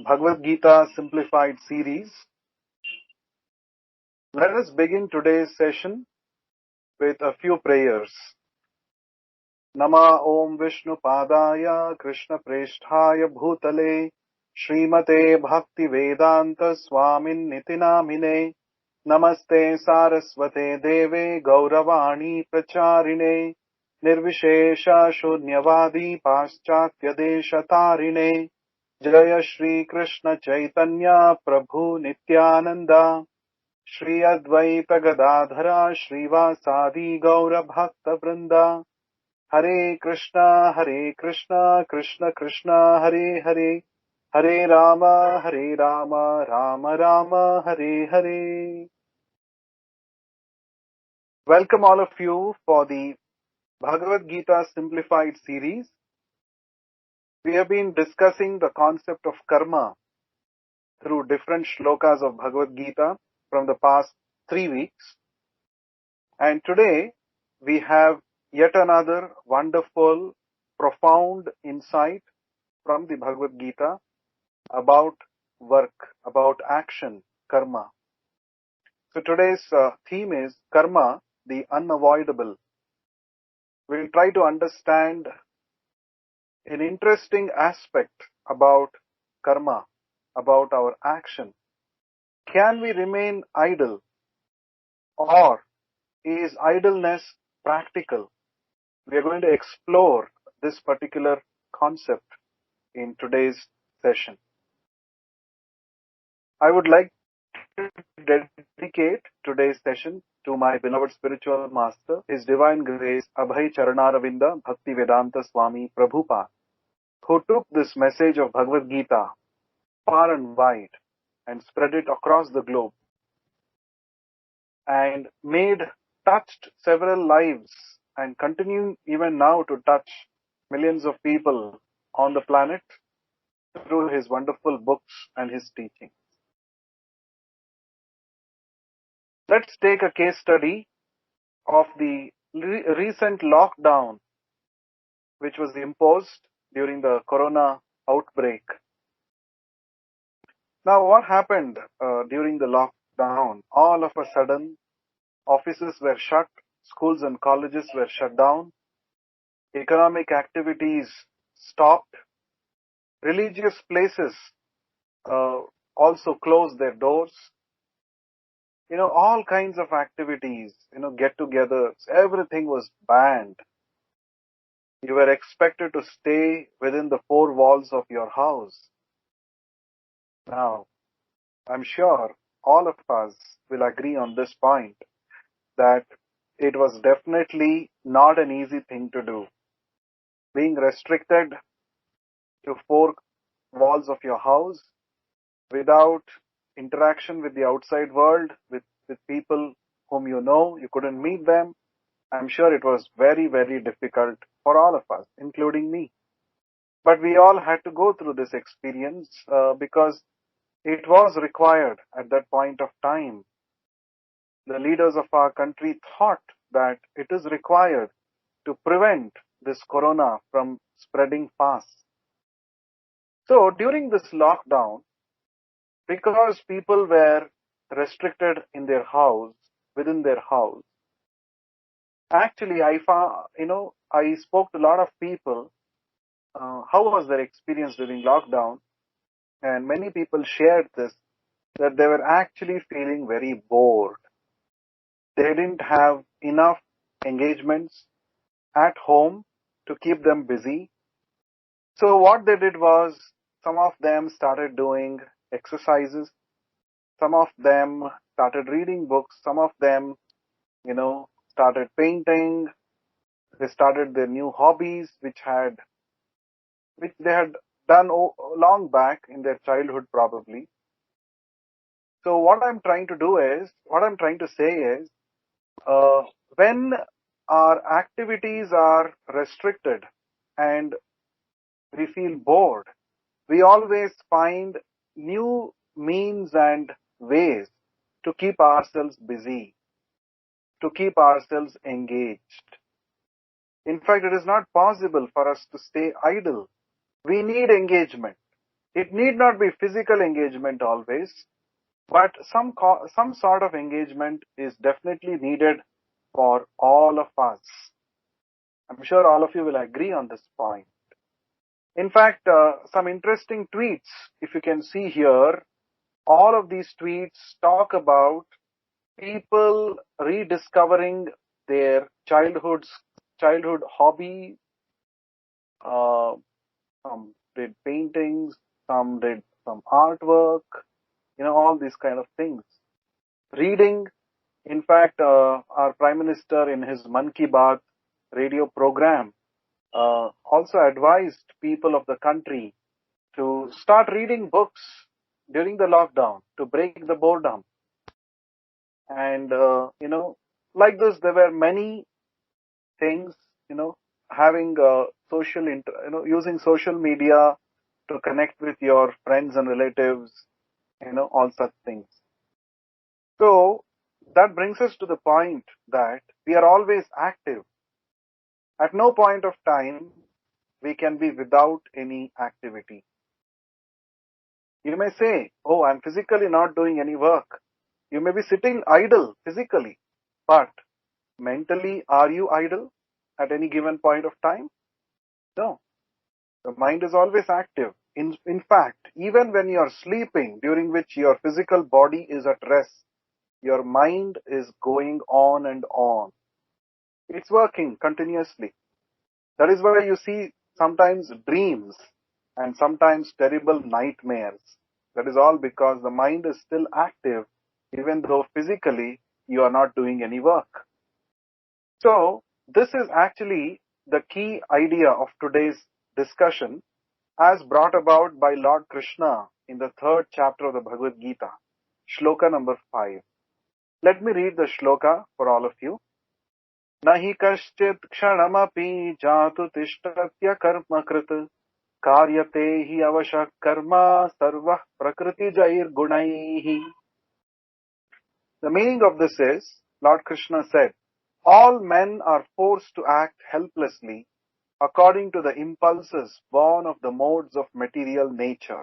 Bhagavad-Gita Simplified series. Let us begin today's session with a few prayers. Nama Om Vishnu Padaya Krishna Presthaya Bhutale Srimate Bhakti Vedanta Swamin Nitinamine Namaste Saraswate Deve Gauravani Pracharine Nirvishesha Shunyavadi Paschatya Deshatarine Jaya Shri Krishna Chaitanya Prabhu Nityananda Shri Advaita Gadadhara Srivasadi Gaura Bhakta Vrinda Hare Krishna Krishna Krishna Hare Hare Hare Rama Rama Rama Hare Hare. Welcome all of you for the Bhagavad-Gita Simplified series. We have been discussing the concept of karma through different shlokas of Bhagavad-Gita from the past 3 weeks. And today we have yet another wonderful, profound insight from the Bhagavad-Gita about work, about action, karma. So today's theme is karma, the unavoidable. We'll try to understand an interesting aspect about karma, about our action. Can we remain idle, or is idleness practical? We are going to explore this particular concept in today's session. I would like to dedicate today's session to my beloved spiritual master, His Divine Grace Abhay Charanaravinda Bhaktivedanta Swami Prabhupada, who took this message of Bhagavad Gita far and wide and spread it across the globe and touched several lives and continue even now to touch millions of people on the planet through his wonderful books and his teachings. Let's take a case study of the recent lockdown which was imposed during the corona outbreak. Now, what happened during the lockdown? All of a sudden, offices were shut, schools and colleges were shut down, economic activities stopped, religious places also closed their doors. All kinds of activities, get-togethers, everything was banned. You were expected to stay within the four walls of your house. Now, I'm sure all of us will agree on this point that it was definitely not an easy thing to do. Being restricted to four walls of your house without interaction with the outside world, with people whom you couldn't meet them. I'm sure it was very, very difficult for all of us, including me. But we all had to go through this experience because it was required at that point of time. The leaders of our country thought that it is required to prevent this corona from spreading fast. So during this lockdown, because people were restricted in their house, within their house, actually I spoke to a lot of people. How was their experience during lockdown? And many people shared this, that they were actually feeling very bored. They didn't have enough engagements at home to keep them busy. So what they did was, some of them started doing exercises, some of them started reading books, some of them, started painting. They started their new hobbies, which they had done long back in their childhood probably. So what I'm trying to say is, when our activities are restricted and we feel bored, we always find new means and ways to keep ourselves busy, to keep ourselves engaged. In fact, it is not possible for us to stay idle. We need engagement. It need not be physical engagement always, but some sort of engagement is definitely needed for all of us. I'm sure all of you will agree on this point. In fact, some interesting tweets, if you can see here, all of these tweets talk about people rediscovering their childhood hobby. Uh, some did paintings, some did some artwork, all these kind of things. Reading. In fact, our Prime Minister in his Man Ki Baat radio program also advised people of the country to start reading books during the lockdown to break the boredom. And, like this, there were many things, having using social media to connect with your friends and relatives, all such things. So that brings us to the point that we are always active. At no point of time we can be without any activity. You may say, oh, I'm physically not doing any work. You may be sitting idle physically, but mentally, are you idle at any given point of time? No. The mind is always active. In fact, even when you are sleeping, during which your physical body is at rest, your mind is going on and on. It's working continuously. That is why you see sometimes dreams and sometimes terrible nightmares. That is all because the mind is still active, even though physically you are not doing any work. So, this is actually the key idea of today's discussion, as brought about by Lord Krishna in the 3rd chapter of the Bhagavad-Gita, shloka number 5. Let me read the shloka for all of you. Nahi kaschit kshanamapi jatu tishtatya karma krit karyate hi avashak karma sarvah prakriti jair gunaihi. The meaning of this is, Lord Krishna said, all men are forced to act helplessly according to the impulses born of the modes of material nature.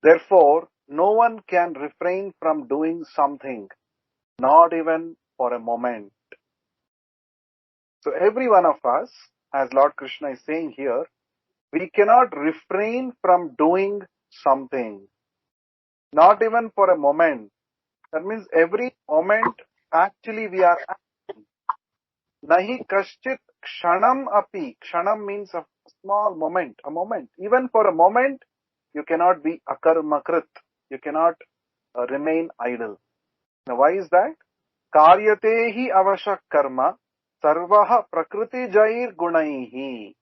Therefore, no one can refrain from doing something, not even for a moment. So every one of us, as Lord Krishna is saying here, we cannot refrain from doing something, not even for a moment. That means every moment actually we are acting. Nahi kaschit kshanam api. Kshanam means a small moment, a moment. Even for a moment, you cannot be akarmakrit. You cannot remain idle. Now why is that? Karyate hi avashak karma sarvaha prakriti jair gunaihi.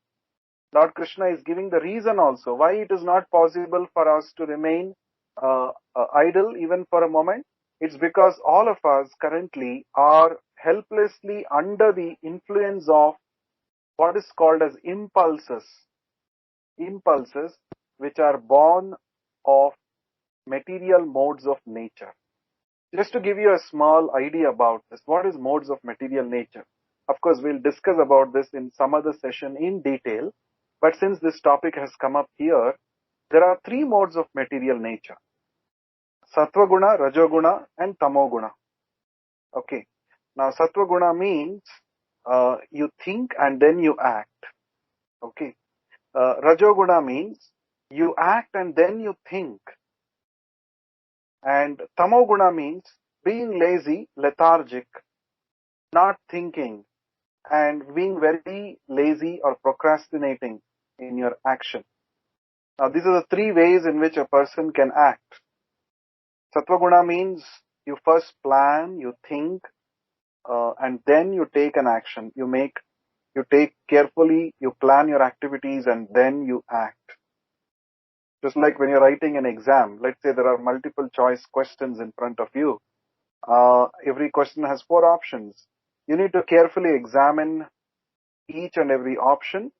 Lord Krishna is giving the reason also why it is not possible for us to remain idle even for a moment. It's because all of us currently are helplessly under the influence of what is called as impulses. Impulses which are born of material modes of nature. Just to give you a small idea about this, what is modes of material nature? Of course, we'll discuss about this in some other session in detail. But since this topic has come up here, there are 3 modes of material nature. Sattva guna, Rajoguna and Tamoguna. Okay. Now, Sattva guna means you think and then you act. Okay. Rajoguna means you act and then you think. And Tamoguna means being lazy, lethargic, not thinking, and being very lazy or procrastinating in your action. Now, these are the 3 ways in which a person can act. Sattva-guna means you first plan, you think, and then you take an action. You take carefully, you plan your activities, and then you act. Just like when you're writing an exam, let's say there are multiple choice questions in front of you. Every question has 4 options. You need to carefully examine each and every option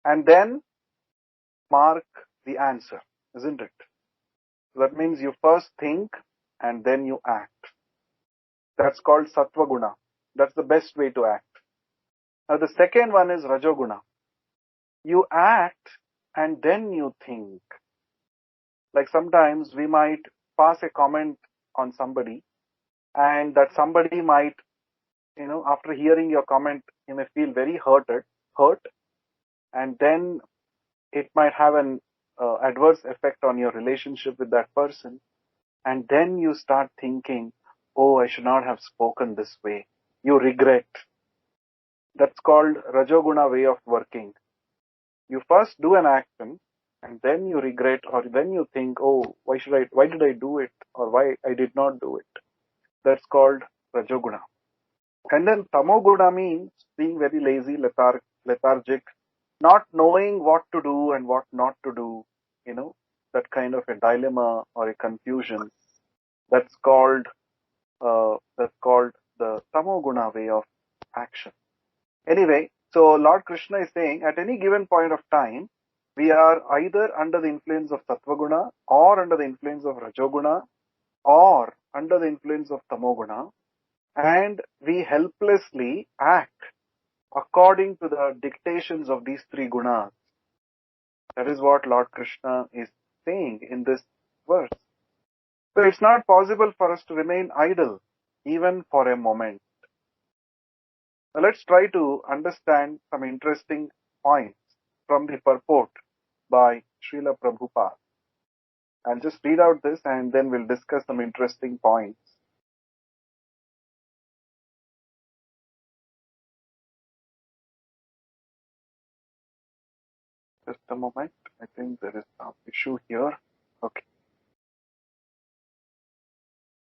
and then mark the answer, isn't it? So that means you first think and then you act. That's called Sattva Guna. That's the best way to act. Now the second one is Rajoguna. You act and then you think. Like sometimes we might pass a comment on somebody, and that somebody might, after hearing your comment, he may feel very hurt, and then it might have an adverse effect on your relationship with that person. And then you start thinking, oh, I should not have spoken this way. You regret. That's called Rajoguna way of working. You first do an action, and then you regret, or then you think, oh, why did I do it, or why I did not do it. That's called Rajoguna. And then Tamoguna means being very lazy, lethargic, not knowing what to do and what not to do, that kind of a dilemma or a confusion. That's called the Tamoguna way of action. Anyway, so Lord Krishna is saying at any given point of time, we are either under the influence of Sattva-guna, or under the influence of Rajoguna, or under the influence of Tamoguna, and we helplessly act according to the dictations of these three gunas. That is what Lord Krishna is saying in this verse. So it's not possible for us to remain idle even for a moment. Now let's try to understand some interesting points from the purport by Srila Prabhupada. I'll just read out this and then we'll discuss some interesting points. Just a moment. I think there is some issue here. Okay.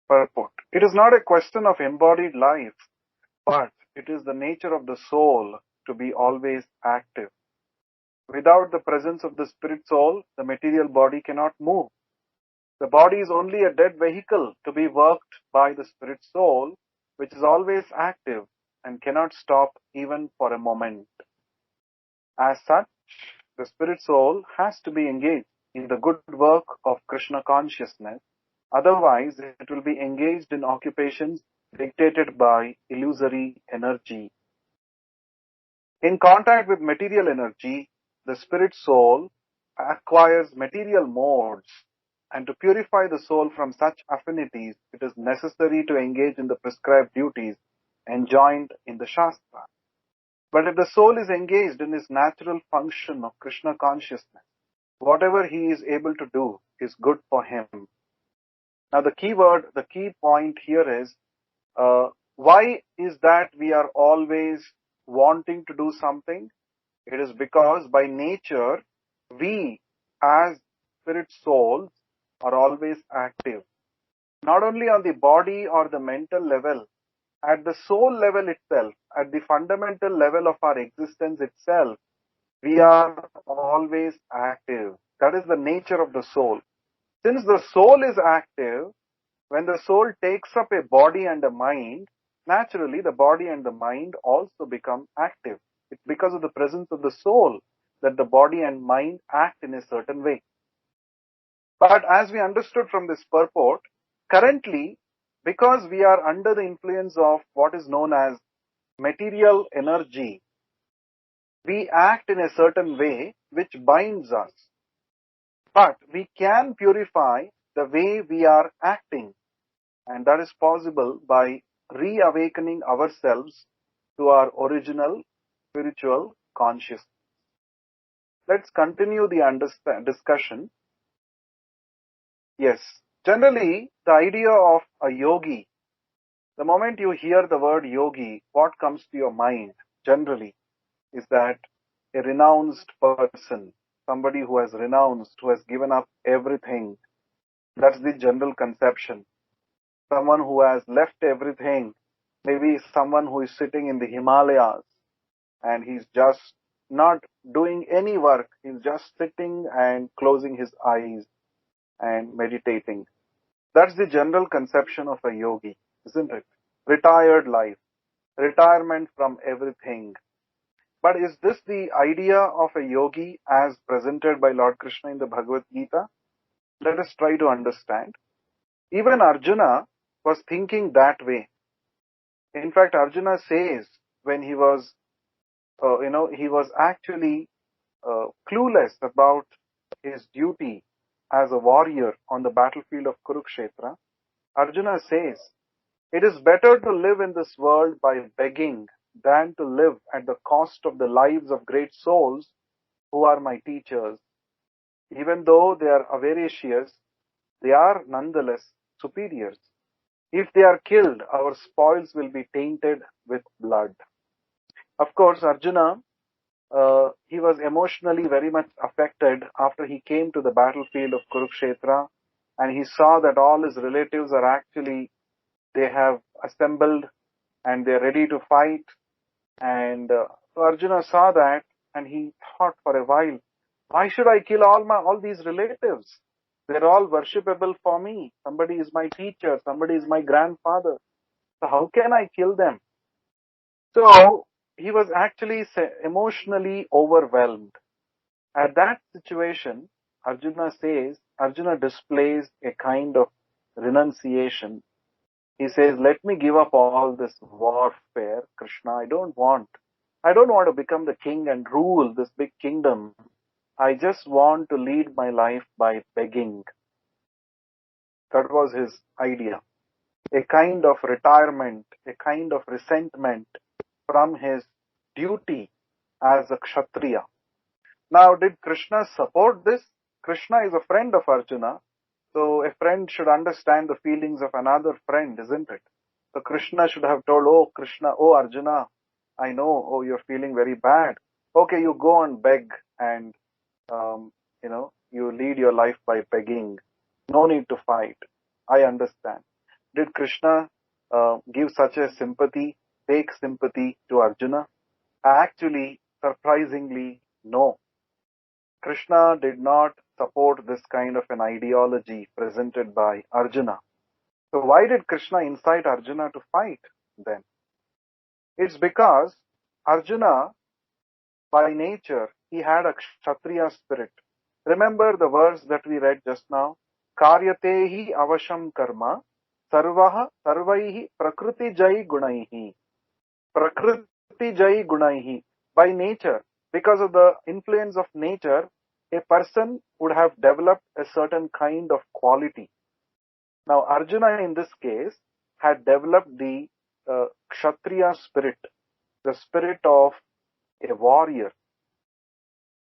Purport. It is not a question of embodied life, but it is the nature of the soul to be always active. Without the presence of the spirit soul, the material body cannot move. The body is only a dead vehicle to be worked by the spirit soul, which is always active and cannot stop even for a moment. As such, the spirit soul has to be engaged in the good work of Krishna consciousness. Otherwise, it will be engaged in occupations dictated by illusory energy. In contact with material energy, the spirit soul acquires material modes, and to purify the soul from such affinities, it is necessary to engage in the prescribed duties enjoined in the Shastra. But if the soul is engaged in its natural function of Krishna consciousness, whatever he is able to do is good for him. Now the key point here is, why is that we are always wanting to do something? It is because by nature, we as spirit souls are always active. Not only on the body or the mental level, at the soul level itself, at the fundamental level of our existence itself, we are always active. That is the nature of the soul. Since the soul is active, when the soul takes up a body and a mind, naturally the body and the mind also become active. It's because of the presence of the soul that the body and mind act in a certain way. But as we understood from this purport, currently, because we are under the influence of what is known as material energy, we act in a certain way which binds us. But we can purify the way we are acting, and that is possible by reawakening ourselves to our original spiritual consciousness. Let's continue the discussion. Yes, generally, the idea of a yogi, the moment you hear the word yogi, what comes to your mind generally is that a renounced person, somebody who has renounced, who has given up everything. That's the general conception. Someone who has left everything, maybe someone who is sitting in the Himalayas and he's just not doing any work. He's just sitting and closing his eyes and meditating. That's the general conception of a yogi, isn't it? Retired life, retirement from everything. But is this the idea of a yogi as presented by Lord Krishna in the Bhagavad-Gita? Let us try to understand. Even Arjuna was thinking that way. In fact, Arjuna says when he was, he was actually clueless about his duty as a warrior on the battlefield of Kurukshetra, Arjuna says, it is better to live in this world by begging than to live at the cost of the lives of great souls who are my teachers. Even though they are avaricious, they are nonetheless superiors. If they are killed, our spoils will be tainted with blood. Of course, Arjuna, he was emotionally very much affected after he came to the battlefield of Kurukshetra and he saw that all his relatives are actually, they have assembled and they're ready to fight. And so Arjuna saw that and he thought for a while, why should I kill all these relatives? They're all worshipable for me. Somebody is my teacher. Somebody is my grandfather. So how can I kill them? So he was actually emotionally overwhelmed. At that situation, Arjuna displays a kind of renunciation. He says, let me give up all this warfare, Krishna. I don't want to become the king and rule this big kingdom. I just want to lead my life by begging. That was his idea. A kind of retirement, a kind of resentment from his duty as a Kshatriya. Now, did Krishna support this? Krishna is a friend of Arjuna, so a friend should understand the feelings of another friend, isn't it? So Krishna should have told, oh Arjuna, I know, you're feeling very bad. Okay, you go and beg and, you lead your life by begging. No need to fight. I understand. Did Krishna give such a fake sympathy to Arjuna? Actually, surprisingly, no. Krishna did not support this kind of an ideology presented by Arjuna. So why did Krishna incite Arjuna to fight then? It's because Arjuna, by nature, he had a Kshatriya spirit. Remember the verse that we read just now? Karyatehi avasham karma sarvaihi prakriti jai gunaihi. Prakriti jai gunaihi. By nature, because of the influence of nature, a person would have developed a certain kind of quality. Now, Arjuna in this case had developed the Kshatriya spirit, the spirit of a warrior.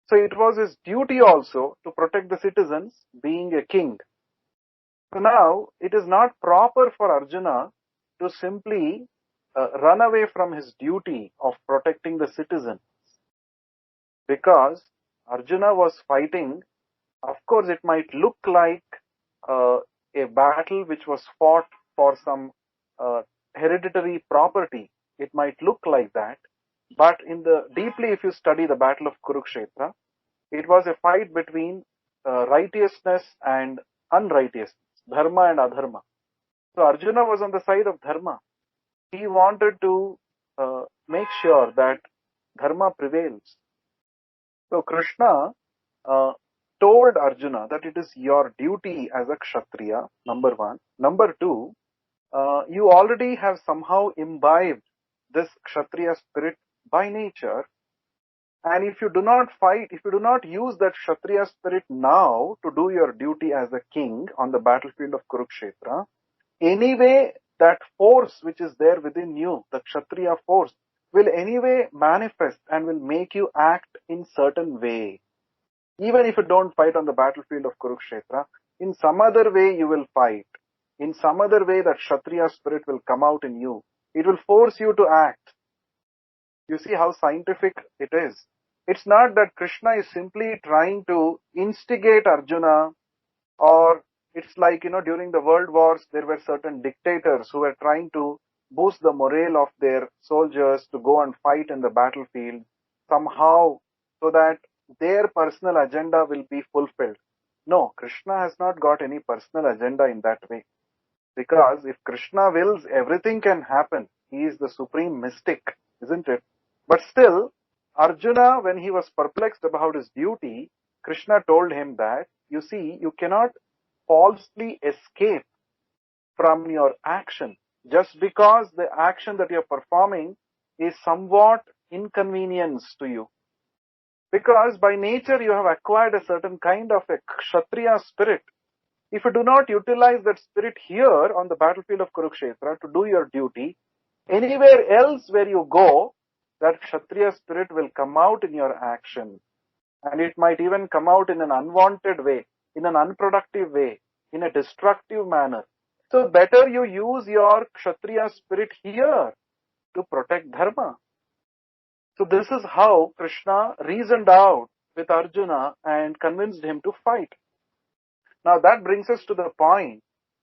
So it was his duty also to protect the citizens, being a king. So now it is not proper for Arjuna to simply run away from his duty of protecting the citizens, because Arjuna was fighting. Of course, it might look like a battle which was fought for some hereditary property. It might look like that, but deeply, if you study the battle of Kurukshetra, it was a fight between righteousness and unrighteousness, dharma and adharma. So Arjuna was on the side of dharma. He wanted to make sure that dharma prevails. So Krishna told Arjuna that it is your duty as a Kshatriya, number one. Number two, you already have somehow imbibed this Kshatriya spirit by nature. And if you do not fight, if you do not use that Kshatriya spirit now to do your duty as a king on the battlefield of Kurukshetra, anyway, that force which is there within you, the Kshatriya force, will anyway manifest and will make you act in certain way. Even if you don't fight on the battlefield of Kurukshetra, in some other way you will fight. In some other way that Kshatriya spirit will come out in you. It will force you to act. You see how scientific it is. It's not that Krishna is simply trying to instigate Arjuna, or it's like, during the world wars, there were certain dictators who were trying to boost the morale of their soldiers to go and fight in the battlefield somehow so that their personal agenda will be fulfilled. No, Krishna has not got any personal agenda in that way. Because if Krishna wills, everything can happen. He is the supreme mystic, isn't it? But still, Arjuna, when he was perplexed about his duty, Krishna told him that, you see, you cannot falsely escape from your action just because the action that you're performing is somewhat inconvenience to you. Because by nature you have acquired a certain kind of a Kshatriya spirit. If you do not utilize that spirit here on the battlefield of Kurukshetra to do your duty, anywhere else where you go, that Kshatriya spirit will come out in your action. And it might even come out in an unwanted way, in an unproductive way, in a destructive manner. So better you use your Kshatriya spirit here to protect Dharma. So this is how Krishna reasoned out with Arjuna and convinced him to fight. Now that brings us to the point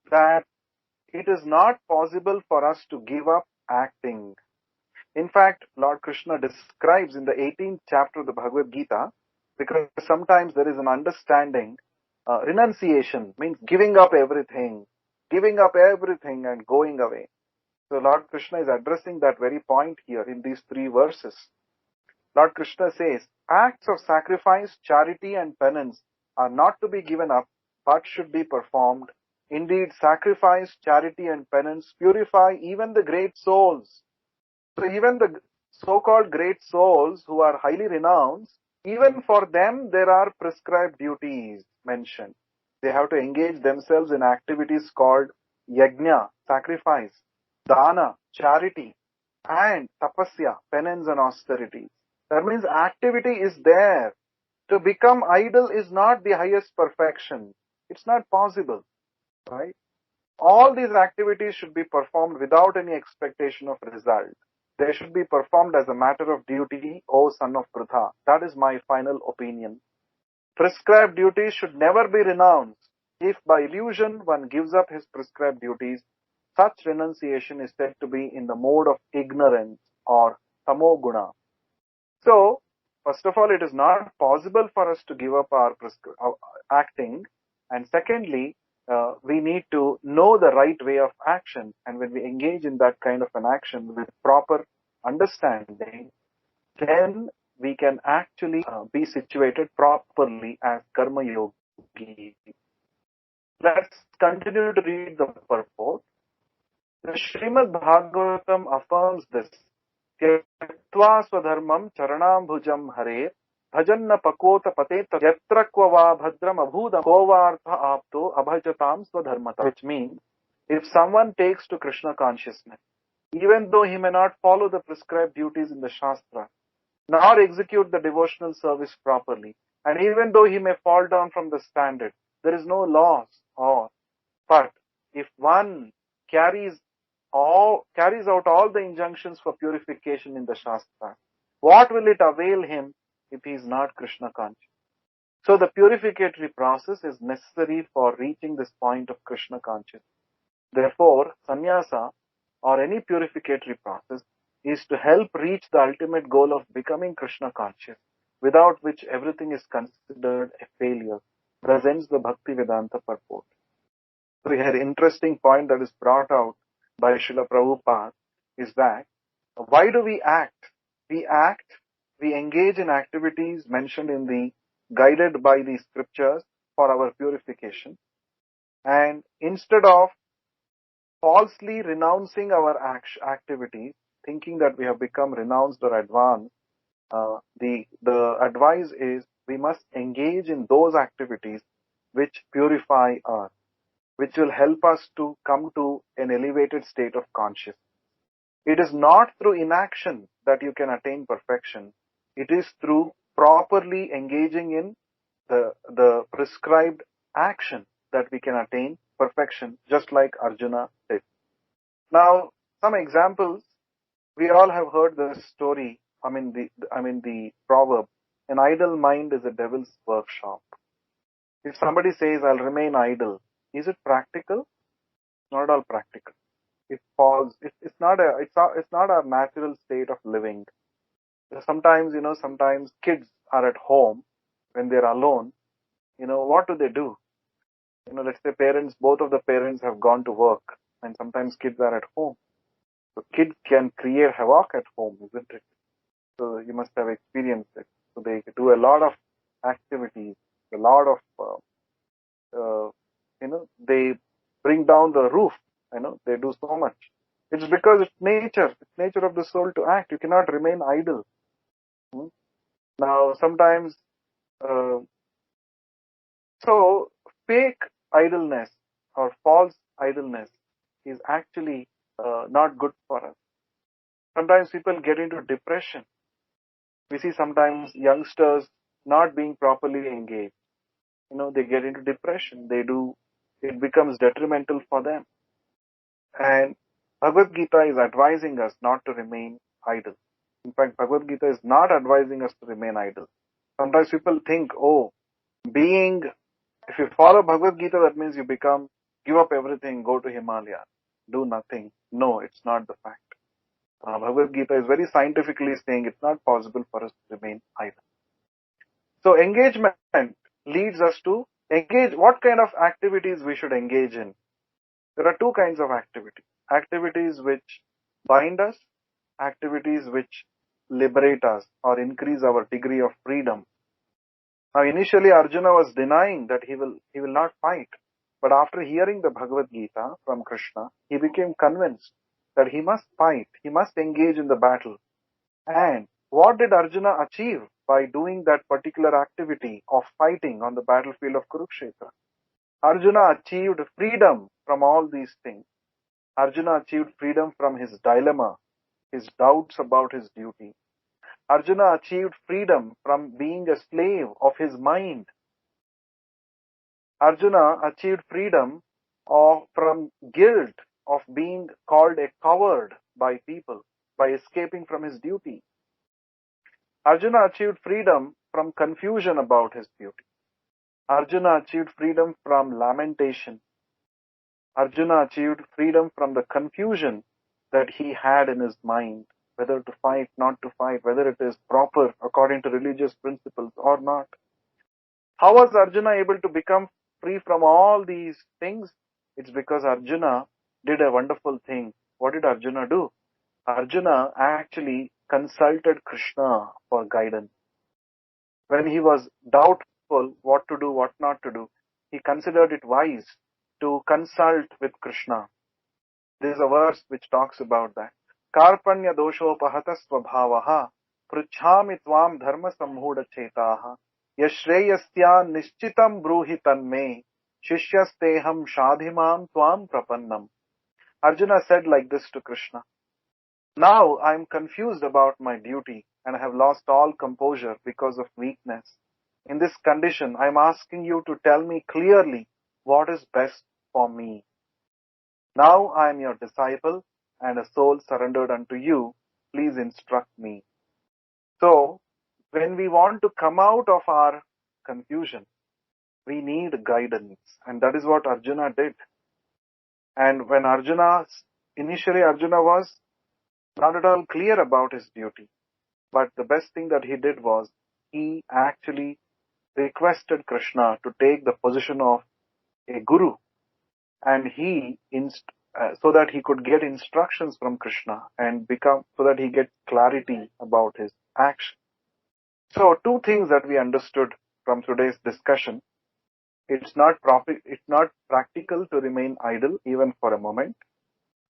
that it is not possible for us to give up acting. In fact, Lord Krishna describes in the 18th chapter of the Bhagavad-Gita, because sometimes there is an understanding, renunciation means giving up everything and going away. So Lord Krishna is addressing that very point here in these three verses. Lord Krishna says, acts of sacrifice, charity and penance are not to be given up, but should be performed. Indeed, sacrifice, charity and penance purify even the great souls. So even the so-called great souls who are highly renounced, even for them there are prescribed duties mentioned. They have to engage themselves in activities called yajna, sacrifice, dana, charity, and tapasya, penance and austerity. That means activity is there. To become idle is not the highest perfection. It's not possible, right? All these activities should be performed without any expectation of result. They should be performed as a matter of duty, O son of Pritha. That is my final opinion. Prescribed duties should never be renounced. If by illusion one gives up his prescribed duties, such renunciation is said to be in the mode of ignorance or tamoguna. So, first of all, it is not possible for us to give up our acting. And secondly, we need to know the right way of action. And when we engage in that kind of an action with proper understanding, then we can actually be situated properly as karma yogi. Let's continue to read the purport. The Srimad Bhagavatam affirms this. Tyaktva swadharmam charanambhujam hare bhajanna pakota pateta yatra kvava bhadram abhudam kovartha apto abhajatam swadharmata. Which means, if someone takes to Krishna consciousness, even though he may not follow the prescribed duties in the Shastra, nor execute the devotional service properly, and even though he may fall down from the standard, there is no loss. But if one carries out all the injunctions for purification in the Shastra, what will it avail him if he is not Krishna conscious? So the purificatory process is necessary for reaching this point of Krishna consciousness. Therefore, sannyasa or any purificatory process is to help reach the ultimate goal of becoming Krishna conscious, without which everything is considered a failure, presents the Bhakti Vedanta purport. So here, interesting point that is brought out by Srila Prabhupada is that why do we act? We engage in activities mentioned in the guided by the scriptures for our purification, and instead of falsely renouncing our activities, thinking that we have become renounced or advanced, the advice is we must engage in those activities which purify us, which will help us to come to an elevated state of consciousness. It is not through inaction that you can attain perfection. It is through properly engaging in the prescribed action that we can attain perfection, just like Arjuna did. Now, some examples. We all have heard the story. The proverb, an idle mind is a devil's workshop. If somebody says, I'll remain idle, is it practical? Not at all practical. It falls. It's not a natural state of living. Sometimes kids are at home when they're alone. What do? Let's say both of the parents have gone to work, and sometimes kids are at home. So kids can create havoc at home, isn't it? So you must have experienced it. So they do a lot of activities, a lot of, they bring down the roof, they do so much. It's because it's nature of the soul to act. You cannot remain idle. Now, sometimes, uh, so fake idleness or false idleness is actually not good for us. Sometimes people get into depression. We see sometimes youngsters not being properly engaged. They get into depression. It becomes detrimental for them. And Bhagavad Gita is advising us not to remain idle. In fact, Bhagavad Gita is not advising us to remain idle. Sometimes people think, if you follow Bhagavad Gita, that means give up everything, go to Himalaya, do nothing. No, it's not the fact. Bhagavad Gita is very scientifically saying it's not possible for us to remain idle. So engagement leads us to engage. What kind of activities we should engage in? There are two kinds of activities. Activities which bind us, activities which liberate us or increase our degree of freedom. Now initially Arjuna was denying that he will not fight. But after hearing the Bhagavad Gita from Krishna, he became convinced that he must fight, he must engage in the battle. And what did Arjuna achieve by doing that particular activity of fighting on the battlefield of Kurukshetra? Arjuna achieved freedom from all these things. Arjuna achieved freedom from his dilemma, his doubts about his duty. Arjuna achieved freedom from being a slave of his mind. Arjuna achieved freedom from guilt of being called a coward by people by escaping from his duty. Arjuna achieved freedom from confusion about his duty. Arjuna achieved freedom from lamentation. Arjuna achieved freedom from the confusion that he had in his mind, whether to fight, not to fight, whether it is proper according to religious principles or not. How was Arjuna able to become free from all these things? It's because Arjuna did a wonderful thing. What did Arjuna do? Arjuna actually consulted Krishna for guidance. When he was doubtful what to do, what not to do, he considered it wise to consult with Krishna. There is a verse which talks about that. Karpanya doshopahata svabhavaha pruchhami tvam dharma samhuda chetaha yashreyasya nishchitam bruhi tanme shishyasteham shadhimam tvam prapannam. Arjuna said like this to Krishna. Now I am confused about my duty and I have lost all composure because of weakness. In this condition, I am asking you to tell me clearly what is best for me. Now I am your disciple and a soul surrendered unto you. Please instruct me. So, when we want to come out of our confusion, we need guidance. And that is what Arjuna did. And when initially Arjuna was not at all clear about his duty. But the best thing that he did was he actually requested Krishna to take the position of a guru, and so that he could get instructions from Krishna and so that he gets clarity about his action. So two things that we understood from today's discussion. It's not practical to remain idle even for a moment.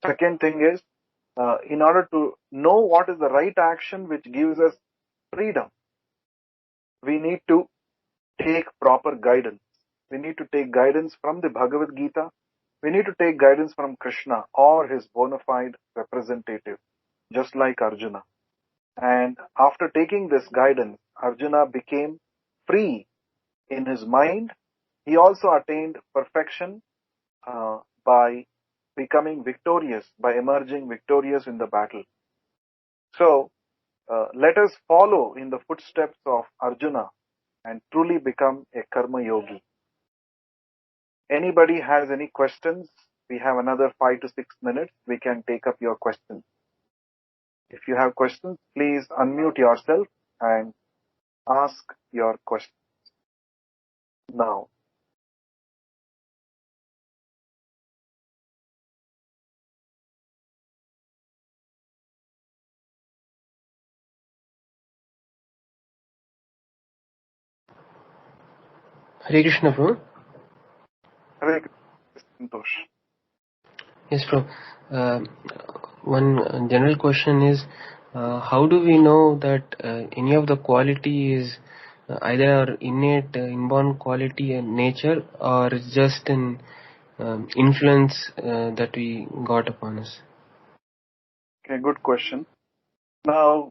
Second thing is, in order to know what is the right action which gives us freedom, we need to take proper guidance. We need to take guidance from the Bhagavad Gita. We need to take guidance from Krishna or his bona fide representative, just like Arjuna. And after taking this guidance, Arjuna became free in his mind. He also attained perfection by becoming victorious, by emerging victorious in the battle. So, let us follow in the footsteps of Arjuna and truly become a karma yogi. Anybody has any questions? We have another 5 to 6 minutes. We can take up your questions. If you have questions, please unmute yourself and ask your question now. Hare Krishna, bro. Hare Krishna. Yes, bro. One general question is, How do we know that any of the quality is either innate, inborn quality and nature, or it's just an influence that we got upon us? Okay, good question. Now,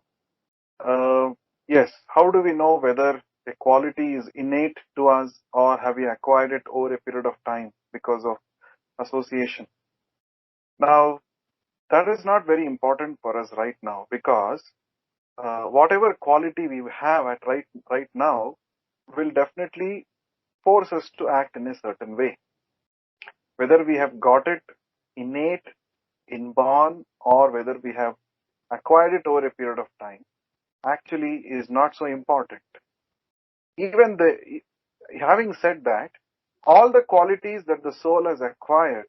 yes, how do we know whether a quality is innate to us or have we acquired it over a period of time because of association? Now, that is not very important for us right now because whatever quality we have at right now will definitely force us to act in a certain way. Whether we have got it innate, inborn, or whether we have acquired it over a period of time actually is not so important. Even having said that, all the qualities that the soul has acquired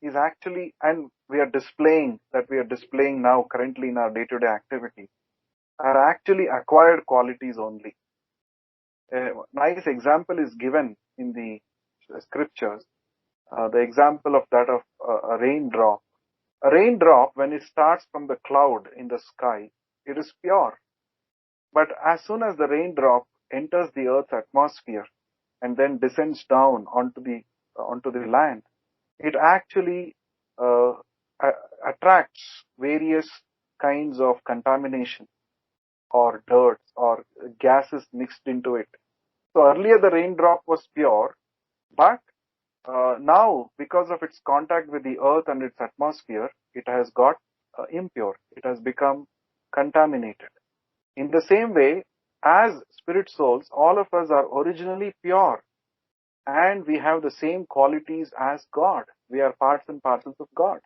is actually, and we are displaying now currently in our day-to-day activity, are actually acquired qualities only. A nice example is given in the scriptures. The example of that of a raindrop. A raindrop, when it starts from the cloud in the sky, it is pure. But as soon as the raindrop enters the earth's atmosphere and then descends down onto the land, it actually uh, attracts various kinds of contamination or dirt or gases mixed into it. So earlier the raindrop was pure, but now because of its contact with the earth and its atmosphere, it has got impure. It has become contaminated. In the same way, as spirit souls, all of us are originally pure and we have the same qualities as God. We are parts and parcels of God.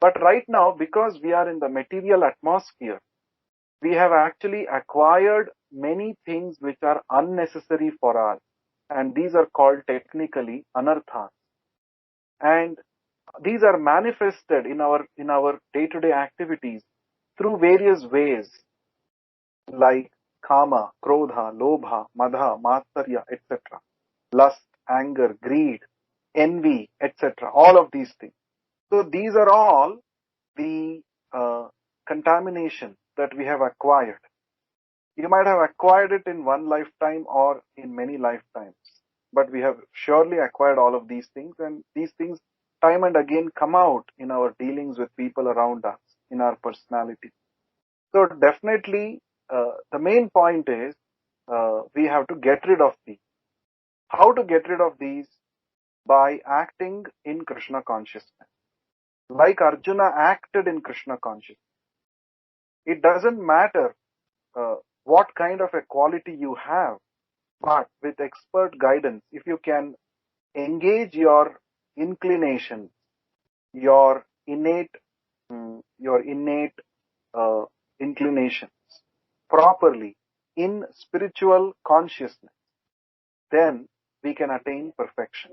But right now, because we are in the material atmosphere, we have actually acquired many things which are unnecessary for us. And these are called technically anarthas. And these are manifested in our day-to-day activities through various ways like kama, krodha, lobha, madha, matsarya, etc. Lust, anger, greed, envy, etc. All of these things. So these are all the contamination that we have acquired. You might have acquired it in one lifetime or in many lifetimes, but we have surely acquired all of these things, and these things time and again come out in our dealings with people around us, in our personality. So definitely, the main point is we have to get rid of these. How to get rid of these? By acting in Krishna consciousness. Like Arjuna acted in Krishna consciousness. It doesn't matter what kind of a quality you have, but with expert guidance, if you can engage your inclination, your innate, your innate inclinations properly in spiritual consciousness, then we can attain perfection.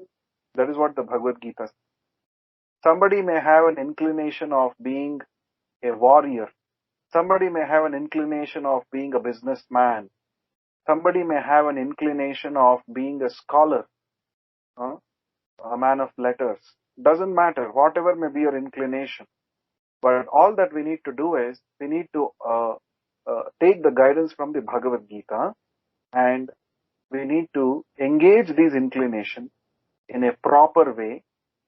That is what the Bhagavad-Gita says. Somebody may have an inclination of being a warrior. Somebody may have an inclination of being a businessman. Somebody may have an inclination of being a scholar, a man of letters. Doesn't matter, whatever may be your inclination. But all that we need to do is, we need to take the guidance from the Bhagavad-Gita, and we need to engage these inclinations in a proper way,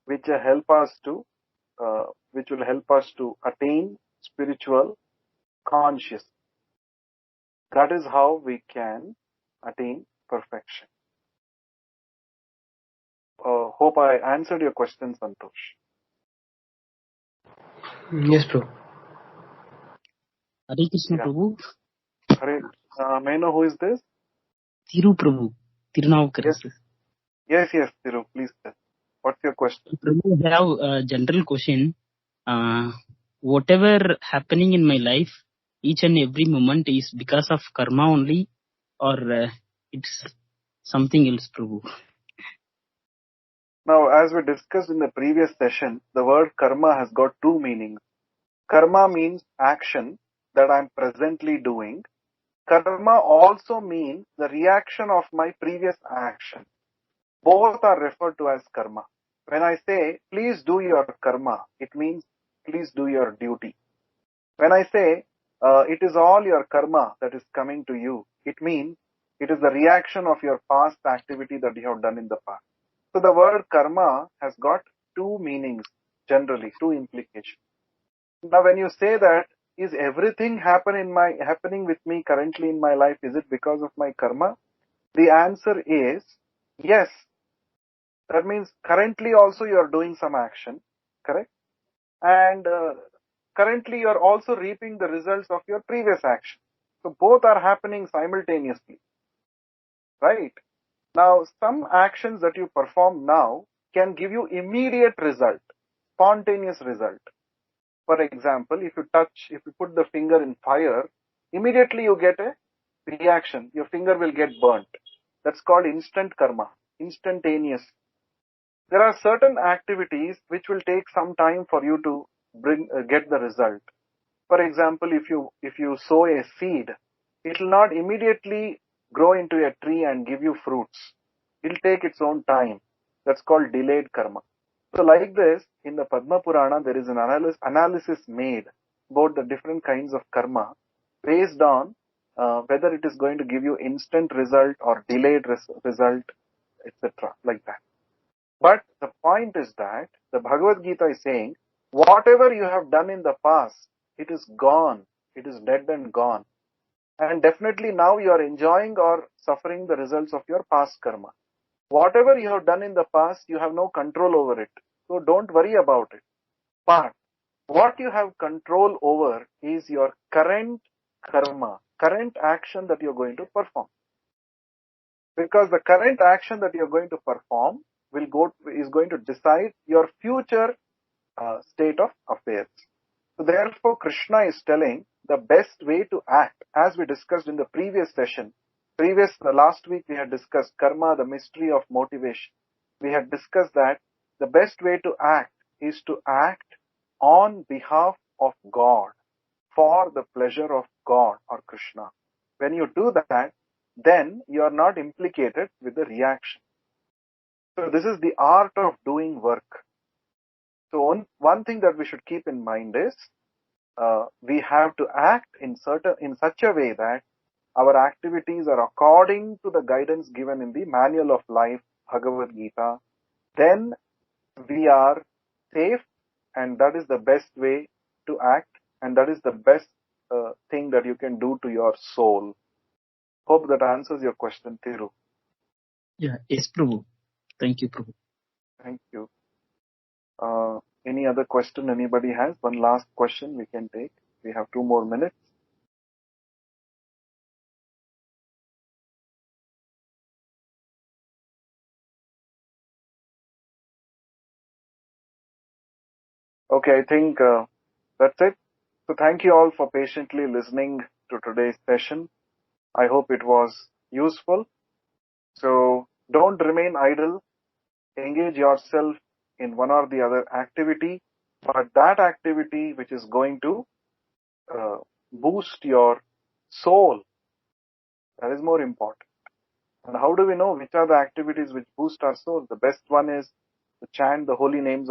which will help us to attain spiritual consciousness. That is how we can attain perfection. Hope I answered your question, Santosh. Yes, bro. Hare Krishna, Yeah. Prabhu. Hare, may I know who is this? Thiru, Prabhu. Tirunavakar. Yes, Thiru, please tell. What's your question? Prabhu, I have a general question. Whatever happening in my life, each and every moment is because of karma only, or it's something else, Prabhu? Now, as we discussed in the previous session, the word karma has got two meanings. Karma means action that I'm presently doing. Karma also means the reaction of my previous action. Both are referred to as karma. When I say, please do your karma, it means please do your duty. When I say, it is all your karma that is coming to you. It means it is the reaction of your past activity that you have done in the past. So the word karma has got two meanings, generally, two implications. Now, when you say that, is everything happening with me currently in my life, is it because of my karma? The answer is yes. That means currently also you are doing some action, correct? And currently you are also reaping the results of your previous action. So both are happening simultaneously, right? Now, some actions that you perform now can give you immediate result, spontaneous result. For example, if you put the finger in fire, immediately you get a reaction. Your finger will get burnt. That's called instant karma, instantaneous. There are certain activities which will take some time for you to get the result. For example, if you sow a seed, it will not immediately grow into a tree and give you fruits. It will take its own time. That's called delayed karma. So like this, in the Padma Purana, there is an analysis made about the different kinds of karma based on whether it is going to give you instant result or delayed result, etc. like that. But the point is that the Bhagavad-Gita is saying, whatever you have done in the past, it is gone. It is dead and gone. And definitely now you are enjoying or suffering the results of your past karma. Whatever you have done in the past, you have no control over it. So don't worry about it. But what you have control over is your current karma, current action that you're going to perform. Because the current action that you're going to perform is going to decide your future state of affairs. So therefore, Krishna is telling the best way to act, as we discussed in the previous session. Last week we had discussed karma, the mystery of motivation. We had discussed that the best way to act is to act on behalf of God, for the pleasure of God or Krishna. When you do that, then you are not implicated with the reaction. So this is the art of doing work. So one thing that we should keep in mind is we have to act in such a way that our activities are according to the guidance given in the Manual of Life, Bhagavad-Gita. Then we are safe, and that is the best way to act, and that is the best thing that you can do to your soul. Hope that answers your question, Thiru. Yeah, yes, Prabhu. Thank you, Prabhu. Thank you. Any other question anybody has? One last question we can take. We have 2 more minutes. Okay, I think that's it. So thank you all for patiently listening to today's session. I hope it was useful. So don't remain idle. Engage yourself in one or the other activity, but that activity which is going to boost your soul, that is more important. And how do we know which are the activities which boost our soul? The best one is to chant the holy names